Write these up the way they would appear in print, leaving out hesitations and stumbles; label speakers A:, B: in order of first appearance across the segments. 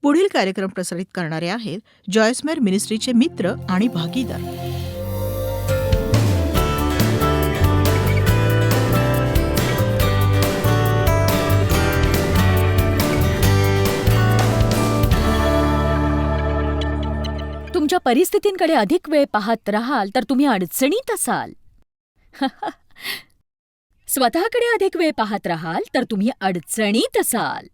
A: पुढील कार्यक्रम प्रसारित करणारे आहेत जॉयस्मेर मिनिस्ट्रीचे मित्र आणि भागीदार.
B: तुमच्या परिस्थितींकडे अधिक वेळ पाहत राहाल तर तुम्ही अडचणीत असाल. स्वतःकडे अधिक वेळ पाहत राहाल तर तुम्ही अडचणीत असाल.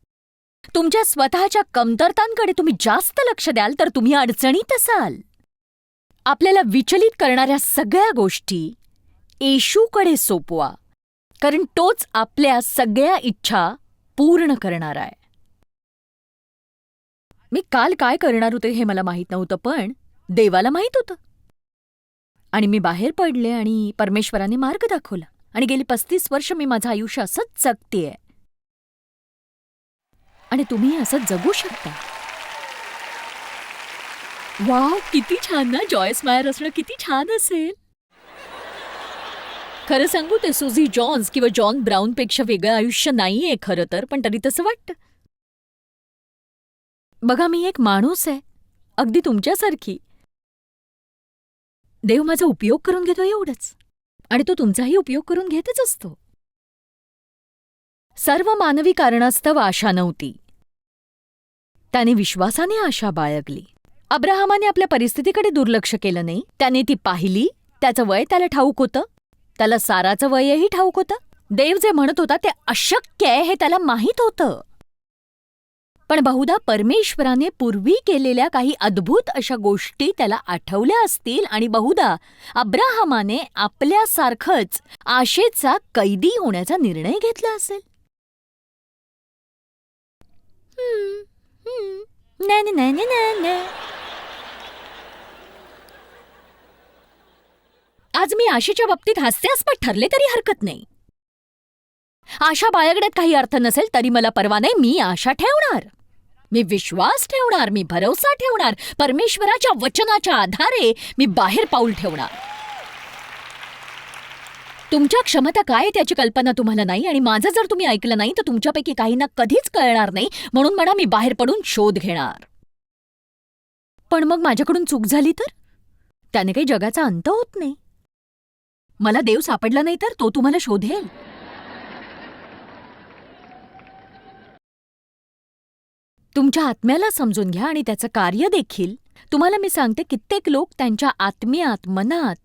B: तुमच्या स्वतःच्या कमतरतांकडे तुम्ही जास्त लक्ष द्याल तर तुम्ही अडचणीत असाल. आपल्याला विचलित करणाऱ्या सगळ्या गोष्टी येशूकडे सोपवा, कारण तोच आपल्या सगळ्या इच्छा पूर्ण करणार आहे. मी काल काय करणार होते हे मला माहीत नव्हतं, पण देवाला माहीत होतं. आणि मी बाहेर पडले आणि परमेश्वराने मार्ग दाखवला. आणि गेली 35 वर्ष मी माझं आयुष्य असंच जगतेय. आणि तुम्ही असं जगू शकता. वाव, किती छान ना. जॉयस मायर असणं किती छान असेल. खरं सांगू, ते सुझी जॉन्स किंवा जॉन ब्राऊनपेक्षा वेगळं आयुष्य नाहीये खरं तर, पण तरी तसं वाटतं. बघा, मी एक माणूस आहे, अगदी तुमच्यासारखी. देव माझा उपयोग करून घेतो एवढंच, आणि तो तुमचाही उपयोग करून घेतच असतो. सर्व मानवी कारणास्तव आशा नव्हती, त्याने विश्वासाने आशा बाळगली. अब्राहमाने आपल्या परिस्थितीकडे दुर्लक्ष केलं नाही. त्याने ती पाहिली. त्याचं वय त्याला ठाऊक होतं. त्याला साराचं वयही ठाऊक होतं. देव जे म्हणत होता ते अशक्य आहे हे त्याला माहीत होतं. पण बहुधा परमेश्वराने पूर्वी केलेल्या काही अद्भुत अशा गोष्टी त्याला आठवल्या असतील, आणि बहुधा अब्राहमाने आपल्यासारखंच आशेचा कैदी होण्याचा निर्णय घेतला असेल. आज मी आशेच्या बाबतीत हास्यास्पद ठरले तरी हरकत नाही. आशा बाळगण्यात काही अर्थ नसेल तरी मला परवा नाही. मी आशा ठेवणार, मी विश्वास ठेवणार, मी भरोसा ठेवणार. परमेश्वराच्या वचनाच्या आधारे मी बाहेर पाऊल ठेवणार. तुमच्या क्षमता काय त्याची कल्पना तुम्हाला नाही, आणि माझं जर तुम्ही ऐकलं नाही तर तुमच्यापैकी काहींना कधीच कळणार नाही. म्हणून म्हणा, मी बाहेर पडून शोध घेणार. पण मग माझ्याकडून चूक झाली तर त्याने काही जगाचा अंत होत नाही. मला देव सापडला नाही तर तो तुम्हाला शोधेल. तुमच्या आत्म्याला समजून घ्या आणि त्याचं कार्य देखील. तुम्हाला मी सांगते, कित्येक लोक त्यांच्या आत्म्यात, मनात,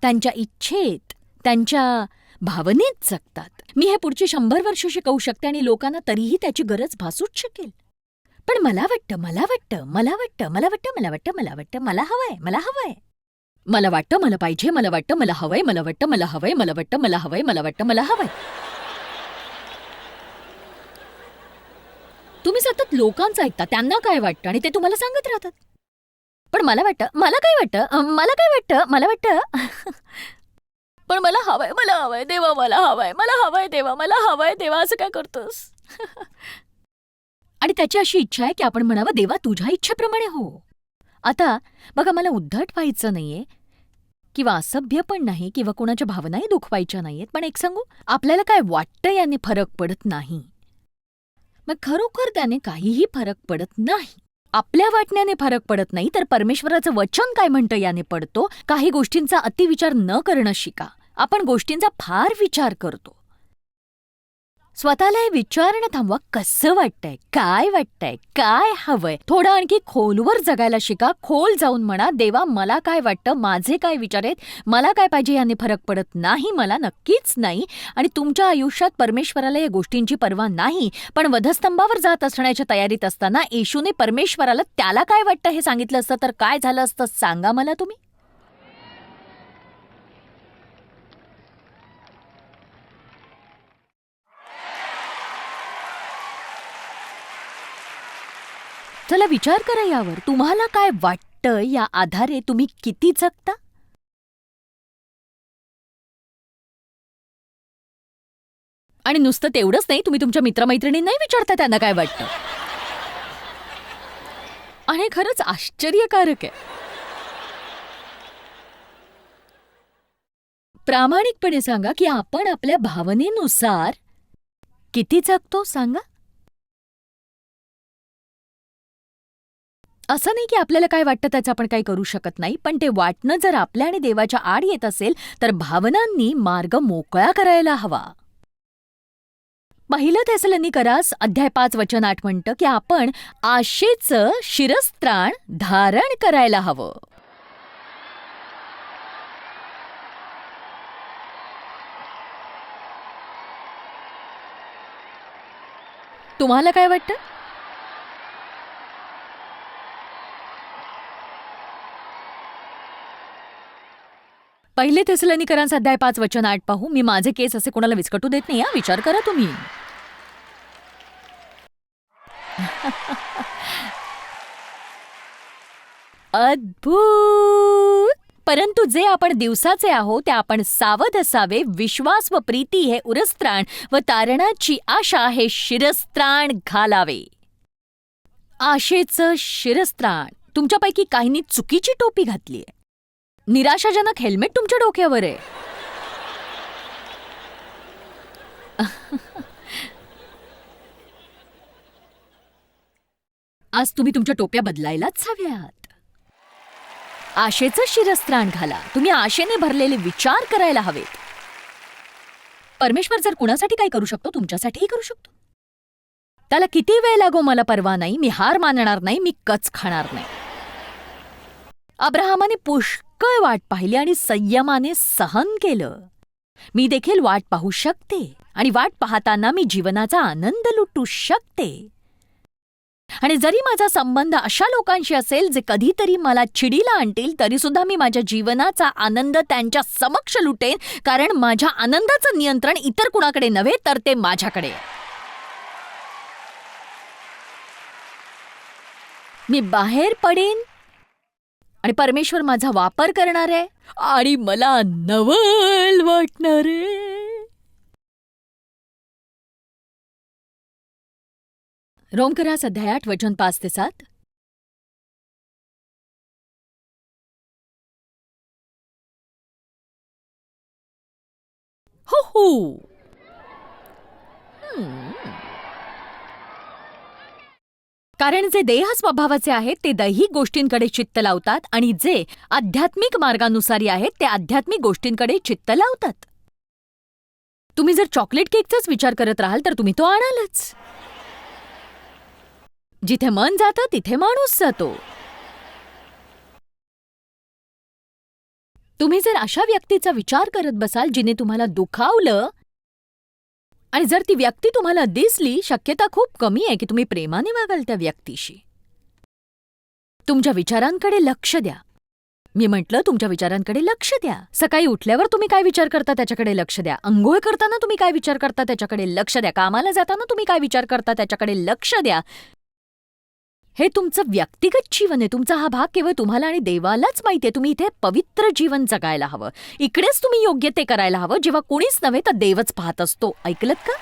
B: त्यांच्या इच्छेत, त्यांच्या भावनेत जगतात. मी हे पुढची 100 वर्ष शिकवू शकते आणि लोकांना तरीही त्याची गरज भासूच शकेल. पण मला वाटतं, मला वाटतं, मला वाटतं, मला वाटतं, मला वाटतं, मला वाटतं, मला हवंय, मला हवंय, मला वाटतं, मला पाहिजे, मला वाटतं, मला हवंय, मला वाटतं, मला हवंय, मला वाटतं, मला हवंय, मला वाटतं, मला हवंय. तुम्ही सतत लोकांचं ऐकता, त्यांना काय वाटतं आणि ते तुम्हाला सांगत राहतात. पण मला वाटतं, मला काय वाटतं, मला काय वाटतं, मला वाटतं. पण मला हवंय, मला हवंय देवा, मला हवंय, मला हवंय देवा, मला हवंय देवा, असं काय करतोस? आणि त्याची अशी इच्छा आहे की आपण म्हणावं, देवा तुझ्या इच्छेप्रमाणे हो. आता बघा, मला उद्धट व्हायचं नाहीये किंवा असभ्य पण नाही किंवा कोणाच्या भावनाही दुखवायच्या नाहीयेत. पण एक सांगू, आपल्याला काय वाटतं याने फरक पडत नाही. मग खरोखर त्याने काहीही फरक पडत नाही. आपल्या वाटण्याने फरक पडत नाही तर परमेश्वराचं वचन काय म्हणतं याने पडतो. काही गोष्टींचा अतिविचार न करणं शिका. आपण गोष्टींचा फार विचार करतो. स्वतःला हे विचारणं थांबवा, कसं वाटतंय, काय वाटतंय, काय हवंय. थोडं आणखी खोलवर जगायला शिका. खोल जाऊन म्हणा, देवा मला काय वाटतं, माझे काय विचार आहेत, मला काय पाहिजे याने फरक पडत नाही, मला नक्कीच नाही. आणि तुमच्या आयुष्यात परमेश्वराला या गोष्टींची पर्वा नाही. पण वधस्तंभावर जात असण्याच्या तयारीत असताना येशूने परमेश्वराला त्याला काय वाटतं हे सांगितलं असतं तर काय झालं असतं, सांगा मला तुम्ही. चला विचार करा यावर. तुम्हाला काय वाटतं या आधारे तुम्ही किती जगता? आणि नुसतं तेवढंच नाही, तुम्ही तुमच्या मित्रमैत्रिणींनाही विचारता त्यांना काय वाटतं. आणि खरंच आश्चर्यकारक आहे. प्रामाणिकपणे सांगा की आपण आपल्या भावनेनुसार किती जगतो, सांगा. असं नाही की आपल्याला काय वाटतं त्याचं आपण काही करू शकत नाही, पण ते वाटणं जर आपल्या आणि देवाच्या आड येत असेल तर भावनांनी मार्ग मोकळा करायला हवा. पहिलं थेसलोनिकरास अध्याय 5 वचन 8 म्हणतं की आपण आशेचं शिरस्त्राण धारण करायला हवं. तुम्हाला काय वाटतं? पहिले थेसलोनिकरांचा अध्याय 5 वचन 8 पाहू. मी माझे केस असे कोणाला विस्कटू देत नाही. विचार करा तुम्ही. अद्भुत. परंतु जे आपण दिवसाचे आहोत ते आपण सावध असावे. विश्वास व प्रीती हे उरस्त्राण व तारणाची आशा हे शिरस्त्राण घालावे. आशेचं शिरस्त्राण. तुमच्यापैकी काहींनी चुकीची टोपी घातलीय. निराशाजनक हेल्मेट तुमच्या डोक्यावर आहे. आज तुम्ही तुमच्या टोप्या बदलायलाच हव्यात. आशेचं शिरस्त्राण घाला. तुम्ही आशेने भरलेले विचार करायला हवेत. परमेश्वर जर कुणासाठी काय करू शकतो तुमच्यासाठीही करू शकतो. त्याला किती वेळ लागो मला परवा नाही. मी हार मानणार नाही. मी कच खाणार नाही. अब्राहमाने पुष्कळ वाट पाहिली आणि संयमाने सहन केलं. मी देखील वाट पाहू शकते आणि वाट पाहताना मी जीवनाचा आनंद लुटू शकते. आणि जरी माझा संबंध अशा लोकांशी असेल जे कधीतरी मला चिडीला आणतील तरी सुद्धा मी माझ्या जीवनाचा आनंद त्यांच्या समक्ष लुटेन, कारण माझ्या आनंदाचं नियंत्रण इतर कुणाकडे नव्हे तर ते माझ्याकडे. मी बाहेर पडेन आणि परमेश्वर माझा वापर करणार आहे आणि मला नवल वाटणार आहे. रोमकरास अध्याय 8 वचन 5 ते 7. हो हो. कारण जे देह स्वभावाचे आहेत ते दैहिक गोष्टींकडे चित्त लावतात आणि जे आध्यात्मिक मार्गानुसारी आहेत ते आध्यात्मिक गोष्टींकडे चित्त लावतात. तुम्ही जर चॉकलेट केकचाच विचार करत राहाल तर तुम्ही तो आणालच. जिथे मन जातं तिथे माणूस जातो. तुम्ही जर अशा व्यक्तीचा विचार करत बसाल जिने तुम्हाला दुखावलं आणि जर ती व्यक्ती तुम्हाला दिसली, शक्यता खूप कमी आहे की तुम्ही प्रेमाने वागाल त्या व्यक्तीशी. तुमच्या विचारांकडे लक्ष द्या. मी म्हटलं तुमच्या विचारांकडे लक्ष द्या. सकाळी उठल्यावर तुम्ही काय विचार करता त्याच्याकडे लक्ष द्या. अंघोळ करताना तुम्ही काय विचार करता त्याच्याकडे लक्ष द्या. कामाला जाताना तुम्ही काय विचार करता त्याच्याकडे लक्ष द्या. हे तुमचं व्यक्तिगत जीवन आहे. तुमचा हा भाग केवळ तुम्हाला आणि देवालाच माहिती आहे. तुम्ही इथे पवित्र जीवन जगायला हवं. इकडेच तुम्ही योग्य ते करायला हवं जेव्हा कोणीच नव्हे तर देवच पाहत असतो. ऐकलत का?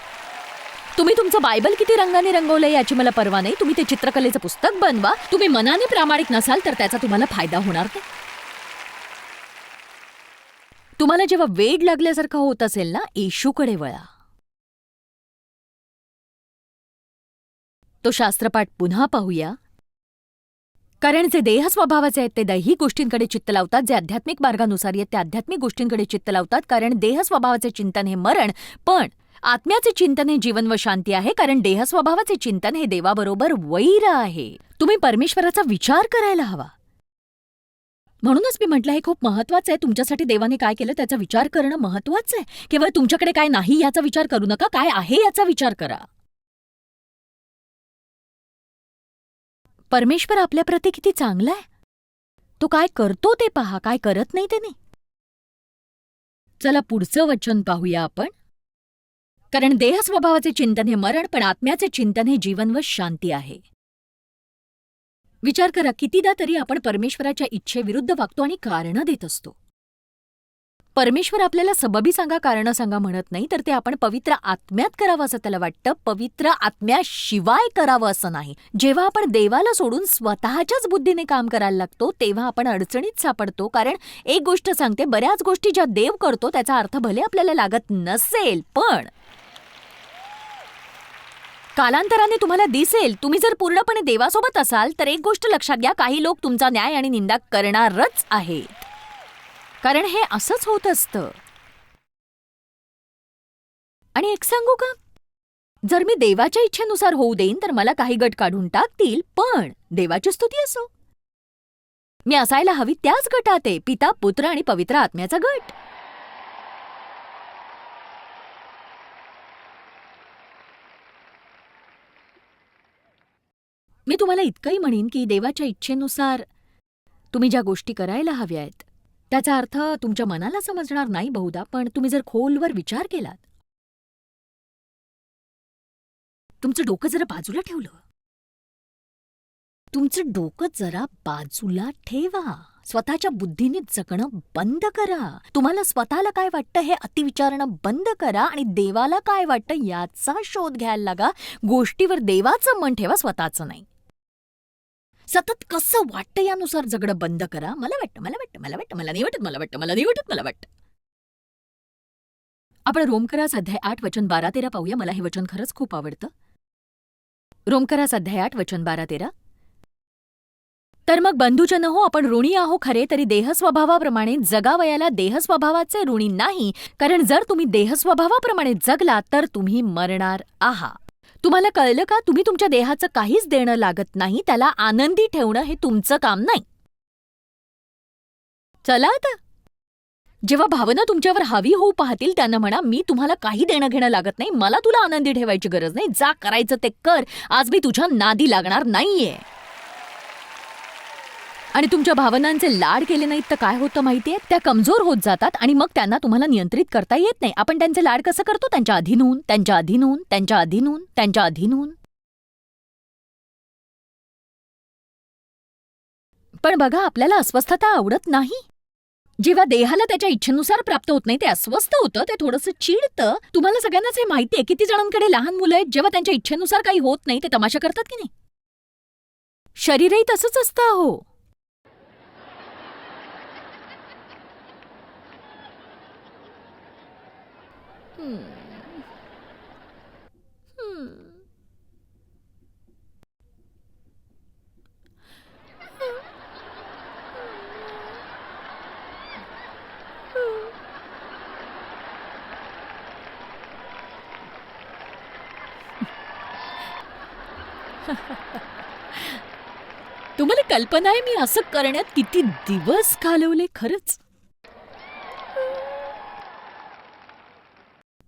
B: तुम्ही तुमचं बायबल किती रंगाने रंगवलंय याची मला पर्वा नाही. तुम्ही ते चित्रकलेचं पुस्तक बनवा. तुम्ही मनाने प्रामाणिक नसाल तर त्याचा तुम्हाला फायदा होणार नाही. तुम्हाला जेव्हा वेड लागल्यासारखं होत असेल ना, येशूकडे वळा. तो शास्त्रपाठ पुन्हा पाहूया. कारण जे देह स्वभावाचे आहेत ते दैहिक गोष्टींकडे चित्त लावतात. जे आध्यात्मिक मार्गानुसार आहेत ते आध्यात्मिक गोष्टींकडे चित्त लावतात. कारण देह स्वभावाचे चिंतन हे मरण, पण आत्म्याचे चिंतन हे जीवन व शांती आहे. कारण देह स्वभावाचे चिंतन हे देवाबरोबर वैर आहे. तुम्ही परमेश्वराचा विचार करायला हवा. म्हणूनच मी म्हटलं हे खूप महत्वाचं आहे. तुमच्यासाठी देवाने काय केलं त्याचा विचार करणं महत्वाचं आहे. केवळ तुमच्याकडे काय नाही याचा विचार करू नका. काय आहे याचा विचार करा. परमेश्वर आपल्याप्रती किती चांगला आहे. तो काय करतो ते पहा, काय करत नाही ते नाही. चला पुढचं वचन पाहूया आपण. कारण देह स्वभावाचे चिंतन हे मरण, पण आत्म्याचे चिंतन हे जीवन व शांती आहे. विचार करा, कितीदा तरी आपण परमेश्वराच्या इच्छेविरुद्ध वागतो आणि कारणं देत असतो. परमेश्वर आपल्याला सबबी सांगा, कारणं सांगा म्हणत नाही, तर ते आपण पवित्र आत्म्यात करावं असं त्याला वाटतं. पवित्र आत्म्याशिवाय करावं असं नाही. जेव्हा आपण देवाला सोडून स्वतःच्याच बुद्धीने काम करायला लागतो तेव्हा आपण अडचणीत सापडतो. कारण एक गोष्ट सांगते, बऱ्याच गोष्टी ज्या देव करतो त्याचा अर्थ भले आपल्याला लागत नसेल, पण कालांतराने तुम्हाला दिसेल. तुम्ही जर पूर्णपणे देवासोबत असाल तर एक गोष्ट लक्षात घ्या, काही लोक तुमचा न्याय आणि निंदा करणारच आहेत. कारण हे असंच होत असतं. आणि एक सांगू का, जर मी देवाच्या इच्छेनुसार होऊ देईन तर मला काही गट काढून टाकतील, पण देवाची स्तुती असो, मी असायला हवी त्याच गटात आहे, पिता, पुत्र आणि पवित्र आत्म्याचा गट. मी तुम्हाला इतकंही म्हणेन की देवाच्या इच्छेनुसार तुम्ही ज्या गोष्टी करायला हव्या आहेत त्याचा अर्थ तुमच्या मनाला समजणार नाही बहुधा, पण तुम्ही जर खोलवर विचार केलात, तुमचं डोकं जरा बाजूला ठेवलं, तुमचं डोकं जरा बाजूला ठेवा, स्वतःच्या बुद्धीने जगणं बंद करा, तुम्हाला स्वतःला काय वाटतं हे अतिविचारणं बंद करा आणि देवाला काय वाटतं याचा शोध घ्यायला लागा. गोष्टीवर देवाचं मन ठेवा, स्वतःचं नाही. सतत कसं वाटतं यानुसार जगणं बंद करा. मला वाटतं, मला वाटतं, मला वाटतं, मला नाही वाटत, मला वाटतं, मला नाही वाटत, मला वाटतं. आपण रोमकरास अध्याय 8 वचन 12-13 पाहूया. मला हे वचन खरंच खूप आवडतं. रोमकरास अध्याय 8 वचन 12-13. तर मग बंधुजन हो, आपण ऋणी आहो खरे, तरी देहस्वभावाप्रमाणे जगावयाला देहस्वभावाचे ऋणी नाही, कारण जर तुम्ही देहस्वभावाप्रमाणे जगला तर तुम्ही मरणार आहात. तुम्हाला कळलं का, तुम्ही तुमच्या देहाचं काहीच देणं लागत नाही, त्याला आनंदी ठेवणं हे तुमचं काम नाही. चला आता, जेव्हा भावना तुमच्यावर हावी होऊ पाहतील त्यांना म्हणा, मी तुम्हाला काही देणं घेणं लागत नाही, मला तुला आनंदी ठेवायची गरज नाही, जा करायचं ते कर, आज मी तुझ्या नादी लागणार नाहीये. आणि तुमच्या भावनांचे लाड केले नाहीत तर काय होतं माहितीये, त्या कमजोर होत जातात आणि मग त्यांना तुम्हाला नियंत्रित करता येत नाही. आपण त्यांचे लाड कसं करतो, त्यांच्या अधीन होऊन, त्यांच्या अधीन होऊन, त्यांच्या अधीन होऊन, त्यांच्या अधीन होऊन. पण बघा, आपल्याला अस्वस्थता आवडत नाही. जेव्हा देहाला त्याच्या इच्छेनुसार प्राप्त होत नाही ते अस्वस्थ होतं, ते थोडंसं चिडतं. तुम्हाला सगळ्यांनाच हे माहितीये, किती जणांकडे लहान मुलं आहेत, जेव्हा त्यांच्या इच्छेनुसार काही होत नाही ते तमाशा करतात की नाही. शरीरही तसंच असतं हो. तुम्हाला कल्पना आहे मी असं करण्यात किती दिवस घालवले खरंच.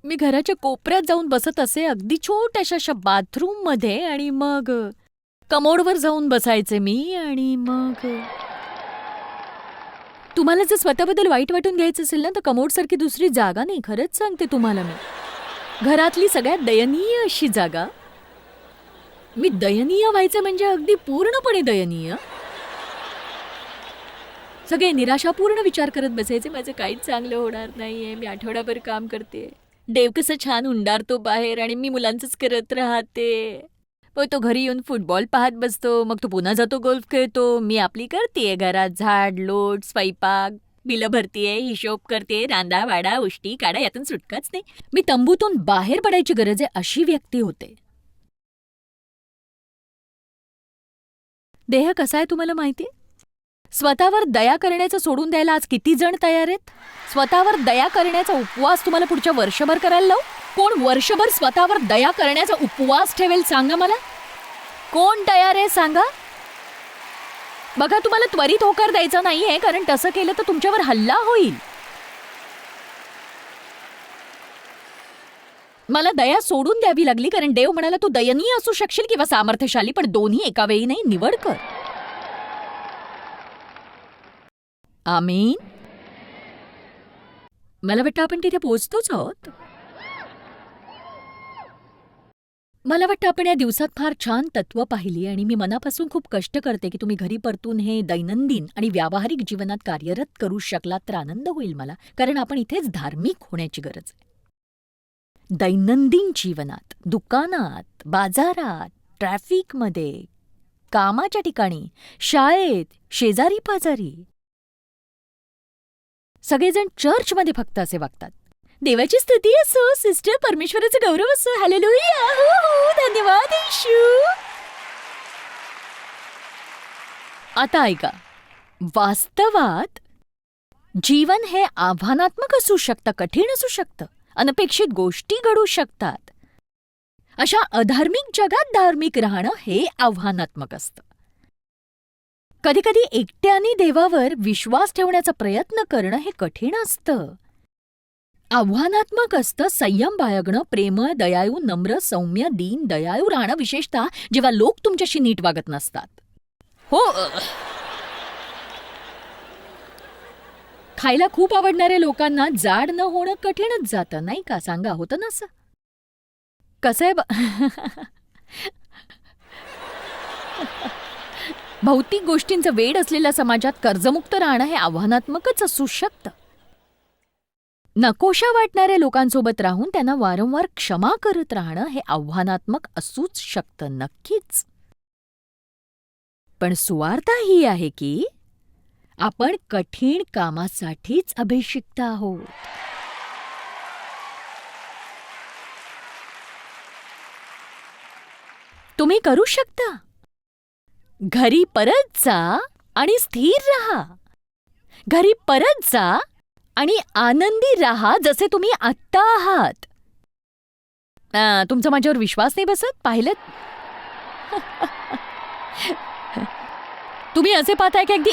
B: मी घराच्या कोपऱ्यात जाऊन बसत असे, अगदी छोट्याशा बाथरूम मध्ये, आणि मग कमोडवर जाऊन बसायचे मी. आणि मग तुम्हाला जर स्वतःबद्दल वाईट वाटून घ्यायचं असेल ना, तर कमोडसारखी दुसरी जागा नाही, खरंच सांगते तुम्हाला मी. घरातली सगळ्यात दयनीय अशी जागा. मी दयनीय व्हायचे म्हणजे अगदी पूर्णपणे दयनीय. सगळे निराशापूर्ण विचार करत बसायचे, माझं काहीच चांगलं होणार नाहीये, मी आठवडाभर काम करते, देव कसं छान उंडारतो बाहेर आणि मी मुलांचंच करत राहते. मग तो घरी येऊन फुटबॉल पाहत बसतो, मग तो पुन्हा जातो गोल्फ खेळतो, मी आपली करतेय घरात झाड लोट स्वयंपाक, बिलं भरतीये, हिशोब करते, रांदा वाडा उष्टी काढा, यातून सुटकाच नाही. मी तंबूतून बाहेर पडायची गरज आहे अशी व्यक्ती होते. देह कसा आहे तुम्हाला माहितीये? स्वतःवर दया करण्याचं सोडून द्यायला आज किती जण तयार आहेत? स्वतःवर दया करण्याचा उपवास तुम्हाला पुढच्या वर्षभर करायला लावू? कोण वर्षभर स्वतःवर दया करण्याचा उपवास ठेवेल सांगा मला? कोण तयार आहे सांगा? बघा, तुम्हाला त्वरित होकार द्यायचा नाहीये, कारण तसं केलं तर तुमच्यावर हल्ला होईल. मला दया सोडून द्यावी लागली कारण देव म्हणाला, तू दयनीय असू शकशील किंवा सामर्थ्यशाली, पण दोन्ही एका वेळी नाही, निवड कर. आमीन. मला वाटतं आपण तिथे पोहोचतोच आहोत. मला वाटतं आपण या दिवसात फार छान तत्व पाहिली आणि मी मनापासून खूप कष्ट करते की तुम्ही घरी परतून हे दैनंदिन आणि व्यावहारिक जीवनात कार्यरत करू शकलात तर आनंद होईल मला, कारण आपण इथेच धार्मिक होण्याची गरज आहे. दैनंदिन जीवनात, दुकानात, बाजारात, ट्रॅफिकमध्ये, कामाच्या ठिकाणी, शाळेत, शेजारी पाजारी, सगळेजण चर्चमध्ये फक्त असे वागतात. देवाची स्तुती असो सिस्टर, परमेश्वराचा गौरव असो. हालेलुया. हो हो, धन्यवाद येशू. आता ऐका, वास्तवात जीवन हे आव्हानात्मक असू शकतं, कठीण असू शकतं, अनपेक्षित गोष्टी घडू शकतात. अशा अधार्मिक जगात धार्मिक राहणं हे आव्हानात्मक असतं. कधी कधी एकट्याने देवावर विश्वास ठेवण्याचा प्रयत्न करणं हे कठीण असतं, आव्हानात्मक असतं. संयम बाळगणं, प्रेमळ, दयाळू, नम्र, सौम्य, दीन, दयाळू राहणं, विशेषतः जेव्हा लोक तुमच्याशी नीट वागत नसतात. हो, खायला खूप आवडणाऱ्या लोकांना जाड न होणं कठीणच जातं, नाही का? सांगा, होतं ना असं? कसं आहे भौतिक गोष्टींचं वेड असलेल्या समाजात कर्जमुक्त राहणं हे आव्हानात्मकच असू शकतं. नकोशा वाटणाऱ्या लोकांसोबत राहून त्यांना वारंवार क्षमा करत राहणं हे आव्हानात्मक असूच शकतं, नक्कीच. पण सुवार्ता ही आहे की आपण कठीण कामासाठीच अभिषिक्त आहोत. तुम्ही करू शकता. घरी परत जा आणि स्थिर राहा. घरी परत जा आणि आनंदी राहा जसे तुम्ही आत्ता आहात. तुमचा माझ्यावर विश्वास नाही बसत? पाहिलं? तुम्ही असे पाहताय की अगदी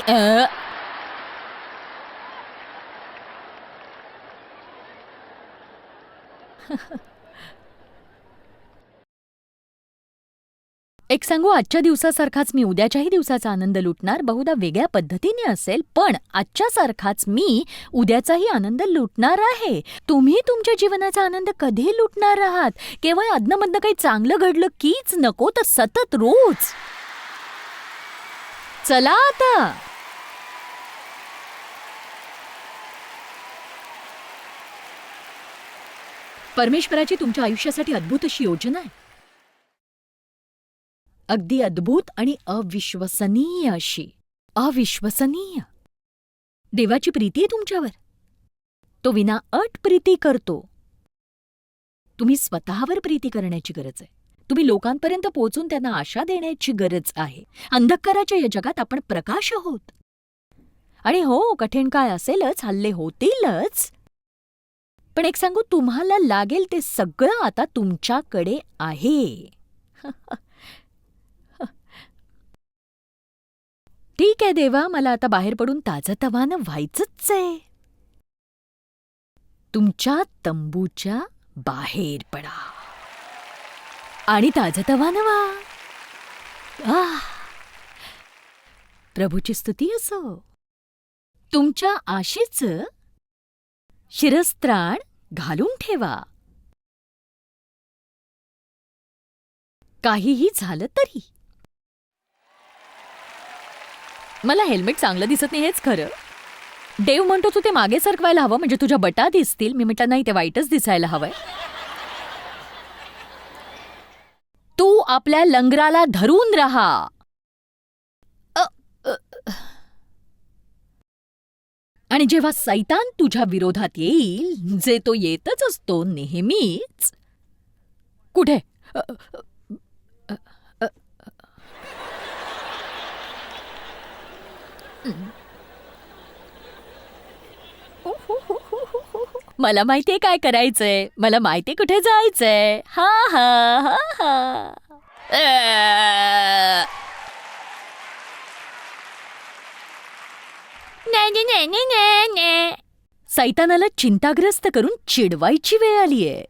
B: एक सांगू, आजच्या दिवसासारखाच मी उद्याच्याही दिवसाचा आनंद लुटणार. बहुधा वेगळ्या पद्धतीने असेल, पण आजच्यासारखाच मी उद्याचाही आनंद लुटणार आहे. तुम्ही तुमच्या जीवनाचा आनंद कधी लुटणार आहात? केवळ अधनमधनं काही चांगलं घडलं कीच नको, तर सतत रोज. चला आता. परमेश्वराची तुमच्या आयुष्यासाठी अद्भुत अशी योजना आहे. अगदी अद्भुत आणि अविश्वसनीय अशी. अविश्वसनीय. देवाची प्रीती आहे तुमच्यावर. तो विनाअट प्रीती करतो. तुम्ही स्वतःवर प्रीती करण्याची गरज आहे. तुम्ही लोकांपर्यंत पोहोचून त्यांना आशा देण्याची गरज आहे. अंधकाराच्या या जगात आपण प्रकाश आहोत. आणि हो, कठीण काय असेलच, हल्ले होतीलच. पण एक सांगू, तुम्हाला लागेल ते सगळं आता तुमच्याकडे आहे. ठीक आहे देवा, मला आता बाहेर पडून ताजंतवानं व्हायचंच आहे. तुमच्या तंबूच्या बाहेर पडा आणि ताजंतवानं व्हा. प्रभूची स्तुती असो. तुमच्या आशेचं शिरस्त्राण घालून ठेवा. काहीही झालं तरी. मला हेल्मेट चांगलं दिसत नाही, हेच खरं. देव म्हणतो तू ते मागे सरकवायला हवं, म्हणजे तुझ्या बटा दिसतील. मी म्हटलं नाही, ते वाईटच दिसायला हवंय. तू आपल्या लंगराला धरून राहा. आणि जेव्हा सैतान तुझ्या विरोधात येईल, जे तो येतच असतो नेहमीच. कुठे? मला माहितीये काय करायचंय. मला माहितीये कुठे जायचंय. हा हा हा हा. सैतानाला चिंताग्रस्त करून चिडवायची वेळ आलीये.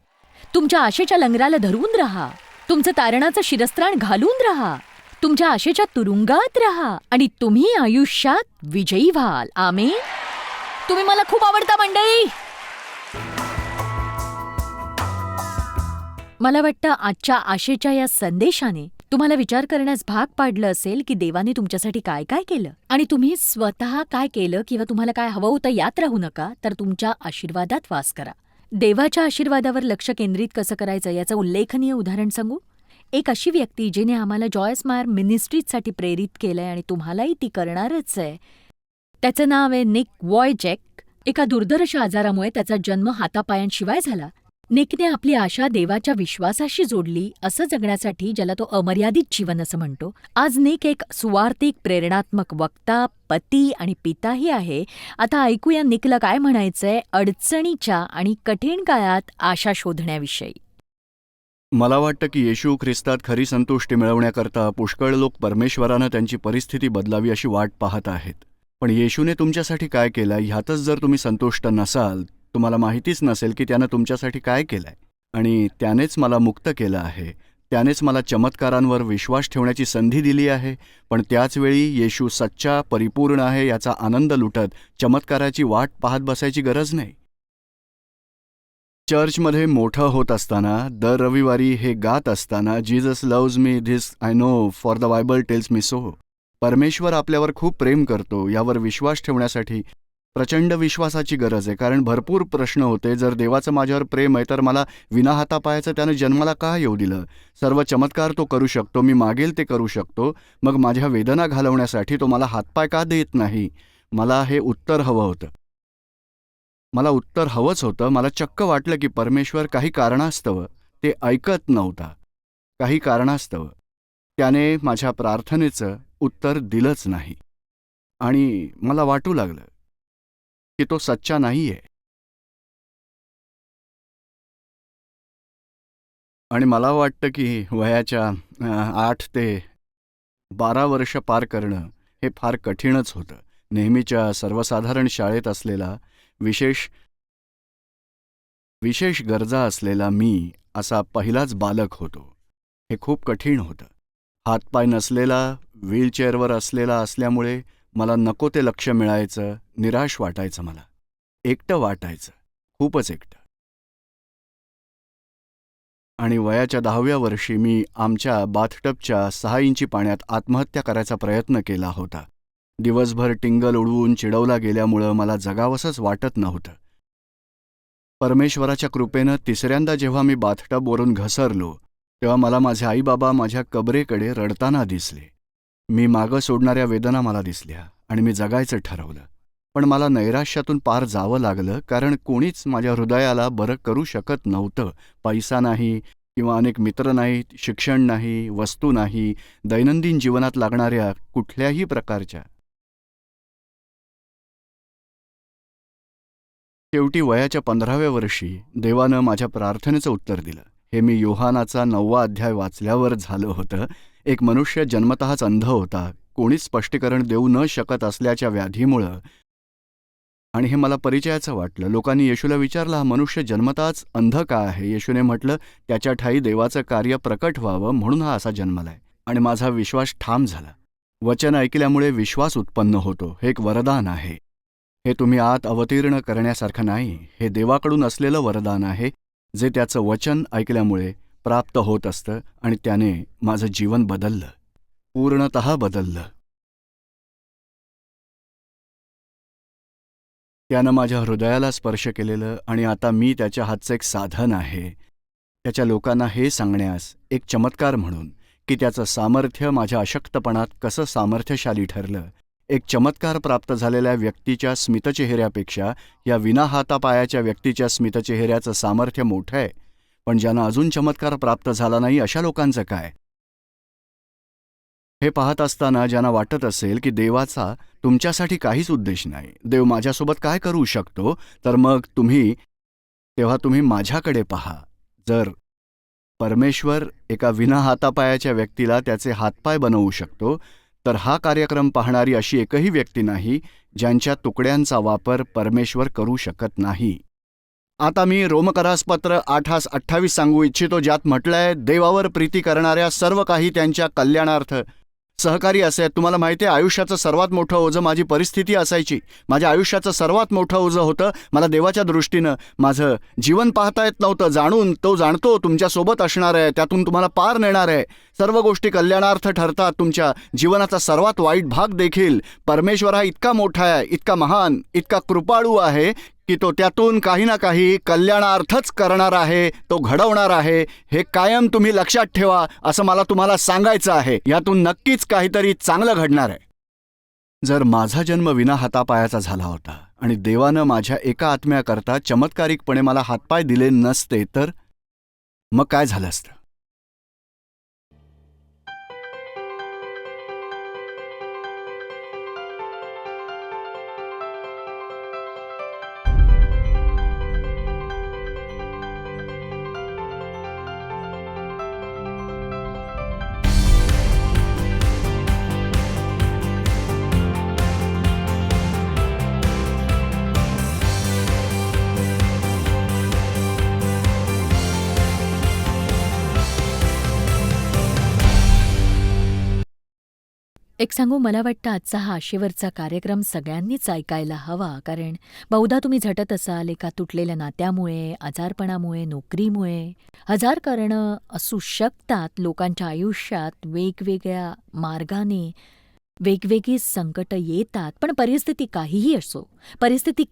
B: तुमच्या आशेच्या लंगराला धरून राहा. तुमचं तारणाचं शिरस्त्राण घालून राहा. तुमच्या आशेच्या तुरुंगात राहा आणि तुम्ही आयुष्यात विजयी व्हाल. आमेन. तुम्ही मला खूप आवडता मंडळी. मला वाटतं आजच्या आशेच्या या संदेशाने तुम्हाला विचार करण्यास भाग पाडलं असेल की देवाने तुमच्यासाठी काय काय केलं आणि तुम्ही स्वतः काय केलं किंवा तुम्हाला काय हवं होतं यात राहू नका, तर तुमच्या आशीर्वादात वास करा. देवाच्या आशीर्वादावर लक्ष केंद्रित कसं करायचं याचं उल्लेखनीय उदाहरण सांगू. एक अशी व्यक्ती जिने आम्हाला जॉयस मायर मिनिस्ट्रीजसाठी प्रेरित केलंय आणि तुम्हालाही ती करणारच आहे. त्याचं नाव आहे निक वॉयचॅक. एका दुर्धर्ष आजारामुळे त्याचा जन्म हातापायांशिवाय झाला. निकने आपली आशा देवाच्या विश्वासाशी जोडली असं जगण्यासाठी, ज्याला तो अमर्यादित जीवन असं म्हणतो. आज निक एक सुवार्थिक, प्रेरणात्मक वक्ता, पती आणि पिताही आहे. आता ऐकूया निकला काय म्हणायचंय अडचणीच्या आणि कठीण काळात आशा शोधण्याविषयी.
C: मला वाटतं की येशू ख्रिस्तात खरी संतुष्टी मिळवण्याकरता पुष्कळ लोक परमेश्वरानं त्यांची परिस्थिती बदलावी अशी वाट पाहत आहेत. पण येशूने तुमच्यासाठी काय केलं ह्यातच जर तुम्ही संतुष्ट नसाल, तुम्हाला माहितीच नसेल की त्यानं तुमच्यासाठी काय केलंय. आणि त्यानेच मला मुक्त केलं आहे, त्यानेच मला चमत्कारांवर विश्वास ठेवण्याची संधी दिली आहे. पण त्याचवेळी येशू सच्चा, परिपूर्ण आहे याचा आनंद लुटत चमत्काराची वाट पाहत बसायची गरज नाही. चर्चमध्ये मोठं होत असताना, दर रविवारी हे गात असताना, Jesus loves me this I know for the Bible tells me so. परमेश्वर आपल्यावर खूप प्रेम करतो यावर विश्वास ठेवण्यासाठी प्रचंड विश्वासाची गरज आहे. कारण भरपूर प्रश्न होते, जर देवाचं माझ्यावर प्रेम आहे तर मला विना हातापायाचं त्यानं जन्माला का येऊ दिलं. सर्व चमत्कार तो करू शकतो, मी मागेल ते करू शकतो, मग माझ्या वेदना घालवण्यासाठी तो मला हातपाय का देत नाही. मला हे उत्तर हवं होतं. मला उत्तर हवंच होतं. मला चक्क वाटलं की परमेश्वर काही कारणास्तव ते ऐकत नव्हता. काही कारणास्तव त्याने माझ्या प्रार्थनेचं उत्तर दिलंच नाही. आणि मला वाटू लागलं की तो सच्चा नाहीये. आणि मला वाटतं की वयाच्या 8 ते 12 वर्ष पार करणं हे फार कठीणच होतं. नेहमीच्या सर्वसाधारण शाळेत असलेला, विशेष गरजा असलेला मी असा पहिलाच बालक होतो. हे खूप कठीण होतं. हातपाय नसलेला, व्हीलचेअरवर असल्यामुळे मला नको ते लक्ष मिळायचं, निराश वाटायचं, मला एकटं वाटायचं, खूपच एकटं. आणि वयाच्या 10व्या वर्षी मी आमच्या बाथटबच्या 6 इंची पाण्यात आत्महत्या करायचा प्रयत्न केला होता. दिवसभर टिंगल उडवून चिडवला गेल्यामुळं मला जगावंसंच वाटत नव्हतं. परमेश्वराच्या कृपेनं तिसऱ्यांदा जेव्हा मी बाथटबवरून घसरलो, तेव्हा मला माझे आईबाबा माझ्या कबरेकडे रडताना दिसले. मी मागं सोडणाऱ्या वेदना मला दिसल्या आणि मी जगायचं ठरवलं. पण मला नैराश्यातून पार जावं लागलं, कारण कोणीच माझ्या हृदयाला बरं करू शकत नव्हतं. पैसा नाही किंवा अनेक मित्र नाहीत, शिक्षण नाही, वस्तू नाही, दैनंदिन जीवनात लागणाऱ्या कुठल्याही प्रकारच्या. शेवटी वयाच्या 15व्या वर्षी देवानं माझ्या प्रार्थनेचं उत्तर दिलं. हे मी योहानाचा 9वा अध्याय वाचल्यावर झालं होतं. एक मनुष्य जन्मतःच अंध होता, कोणीच स्पष्टीकरण देऊ न शकत असल्याच्या व्याधीमुळं. आणि हे मला परिचयाचं वाटलं. लोकांनी येशूला विचारलं, हा मनुष्य जन्मतःच अंध का आहे. येशूने म्हटलं, त्याच्या ठायी देवाचं कार्य प्रकट व्हावं म्हणून हा असा जन्मलाय. आणि माझा विश्वास ठाम झाला. वचन ऐकल्यामुळे विश्वास उत्पन्न होतो, हे एक वरदान आहे. हे तुम्ही आत अवतीर्ण करण्यासारखं नाही, हे देवाकडून असलेलं वरदान आहे, जे त्याचं वचन ऐकल्यामुळे प्राप्त होत असतं. आणि त्याने माझं जीवन बदललं, पूर्णतः बदललं. त्यानं माझ्या हृदयाला स्पर्श केलेलं, आणि आता मी त्याच्या हातचं एक साधन आहे. त्याच्या लोकांना हे सांगण्यास एक चमत्कार म्हणून की त्याचं सामर्थ्य माझ्या अशक्तपणात कसं सामर्थ्यशाली ठरलं. एक चमत्कार प्राप्त झालेल्या व्यक्तीच्या स्मितचेहऱ्यापेक्षा या विना हातापायाच्या व्यक्तीच्या स्मितचेहऱ्याचं सामर्थ्य मोठं आहे. पण ज्यांना अजून चमत्कार प्राप्त झाला नाही अशा लोकांचं काय. हे पाहत असताना ज्यांना वाटत असेल की देवाचा तुमच्यासाठी काहीच उद्देश नाही, देव माझ्यासोबत काय करू शकतो, तर मग तेव्हा तुम्ही माझ्याकडे पहा. जर परमेश्वर एका विना हातापायाच्या व्यक्तीला त्याचे हातपाय बनवू शकतो, तर हा कार्यक्रम पाहणारी अशी एकही व्यक्ती नाही ज्यांच्या तुकड्यांचा वापर परमेश्वर करू शकत नाही. आता मी रोमकरासपत्र 8:28 सांगू इच्छितो, ज्यात म्हटलंय, देवावर प्रीती करणाऱ्या सर्व काही त्यांच्या कल्याणार्थ सहकारी असे. तुम्हाला माहिती आहे, आयुष्याचं सर्वात मोठं ओझं माझी परिस्थिती असायची. माझ्या आयुष्याचं सर्वात मोठं ओझं होतं, मला देवाच्या दृष्टीनं माझं जीवन पाहता येत नव्हतं. जाणून तो जाणतो तुमच्यासोबत असणार आहे, त्यातून तुम्हाला पार नेणार आहे. सर्व गोष्टी कल्याणार्थ ठरतात. तुमच्या जीवनाचा सर्वात वाईट भाग देखील परमेश्वर हा इतका मोठा आहे, इतका महान, इतका कृपाळू आहे की तो त्यातून काही ना काही कल्याणार्थच करणार आहे, तो घडवणार आहे. हे कायम तुम्ही लक्षात ठेवा, असं मला तुम्हाला सांगायचं आहे. यातून नक्कीच काहीतरी चांगलं घडणार आहे. जर माझा जन्म विना हातापायाचा झाला होता आणि देवानं माझ्या एका आत्म्याकरता चमत्कारिकपणे मला हातपाय दिले नसते तर मग काय झालं असतं?
B: एक सांगू, मला वाटतं आजचा हा आशेवरचा कार्यक्रम सगळ्यांनीच ऐकायला हवा. कारण बहुधा तुम्ही झटत असाल एका तुटलेल्या नात्यामुळे, आजारपणामुळे, नोकरीमुळे. हजार कारणं असू शकतात लोकांच्या आयुष्यात. वेगवेगळ्या मार्गाने वेगवेगळी संकटं येतात. पण परिस्थिती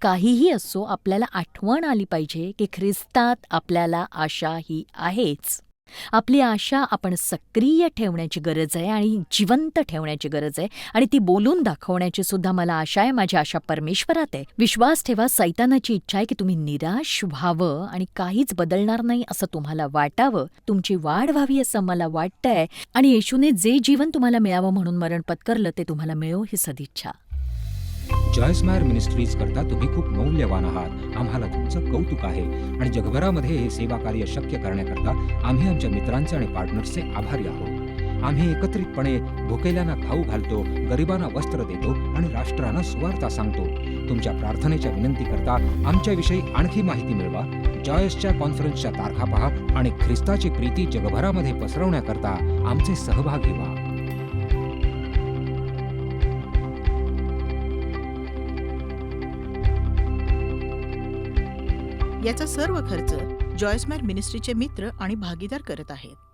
B: काहीही असो, आपल्याला आठवण आली पाहिजे की ख्रिस्तात आपल्याला आशा ही आहेच. आपली आशा आपण सक्रिय ठेवण्याची गरज आहे आणि जिवंत ठेवण्याची गरज आहे. आणि ती बोलून दाखवण्याची सुद्धा मला आशा आहे. माझी आशा परमेश्वरात आहे. विश्वास ठेवा, सैतानाची इच्छा आहे की तुम्ही निराश व्हावं आणि काहीच बदलणार नाही असं तुम्हाला वाटावं. तुमची वाढ व्हावी असं मला वाटतंय. आणि येशूने जे जीवन तुम्हाला मिळावं म्हणून मरण पत्करलं ते तुम्हाला मिळो ही सदिच्छा.
D: जॉयस्मायर मिनिस्ट्रीज करता तुम्ही खूप मौल्यवान आहात. आम्हाला तुमचं कौतुक आहे आणि जगभरामध्ये हे सेवा कार्य शक्य करण्याकरता आम्ही आमच्या मित्रांचे आणि पार्टनर्सचे आभारी आहोत. आम्ही एकत्रितपणे भुकेल्यांना खाऊ घालतो, गरिबांना वस्त्र देतो आणि राष्ट्रांना सुवार्ता सांगतो. तुमच्या प्रार्थनेच्या विनंतीकरता आमच्याविषयी आणखी माहिती मिळवा. जॉयसच्या कॉन्फरन्सच्या तारखा पहा आणि ख्रिस्ताची प्रीती जगभरामध्ये पसरवण्याकरता आमचे सहभागी व्हा.
A: याचा सर्व खर्च जॉयस्मॅर मिनिस्ट्रीचे मित्र आणि भागीदार करत आहेत.